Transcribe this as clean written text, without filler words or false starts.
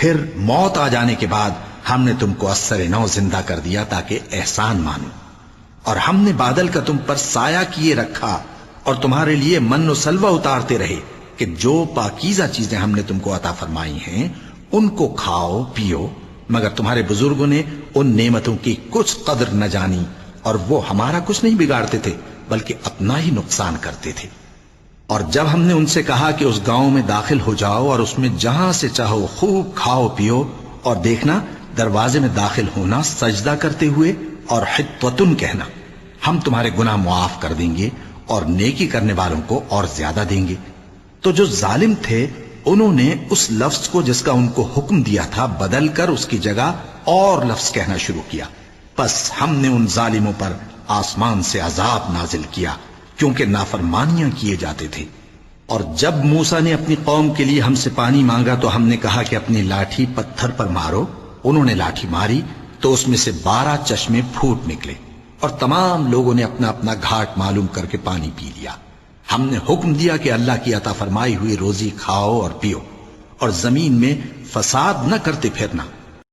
پھر موت آ جانے کے بعد ہم نے تم کو اثر نو زندہ کر دیا تاکہ احسان مانو، اور ہم نے بادل کا تم پر سایہ کیے رکھا اور تمہارے لیے من و سلوہ اتارتے رہے کہ جو پاکیزہ چیزیں ہم نے تم کو عطا فرمائی ہیں ان کو کھاؤ پیو، مگر تمہارے بزرگوں نے ان نعمتوں کی کچھ قدر نہ جانی، اور وہ ہمارا کچھ نہیں بگاڑتے تھے بلکہ اپنا ہی نقصان کرتے تھے۔ اور جب ہم نے ان سے کہا کہ اس گاؤں میں داخل ہو جاؤ اور اس میں جہاں سے چاہو خوب کھاؤ پیو، اور دیکھنا دروازے میں داخل ہونا سجدہ کرتے ہوئے اور حطوۃ کہنا، ہم تمہارے گناہ معاف کر دیں گے اور نیکی کرنے والوں کو اور زیادہ دیں گے۔ تو جو ظالم تھے انہوں نے اس لفظ کو جس کا ان کو حکم دیا تھا بدل کر اس کی جگہ اور لفظ کہنا شروع کیا، پس ہم نے ان ظالموں پر آسمان سے عذاب نازل کیا کیونکہ نافرمانیاں کیے جاتے تھے۔ اور جب موسیٰ نے اپنی قوم کے لیے ہم سے پانی مانگا تو ہم نے کہا کہ اپنی لاٹھی پتھر پر مارو، انہوں نے لاٹھی ماری تو اس میں سے 12 چشمے پھوٹ نکلے، اور تمام لوگوں نے اپنا اپنا گھاٹ معلوم کر کے پانی پی لیا۔ ہم نے حکم دیا کہ اللہ کی عطا فرمائی ہوئی روزی کھاؤ اور پیو، اور زمین میں فساد نہ کرتے پھرنا،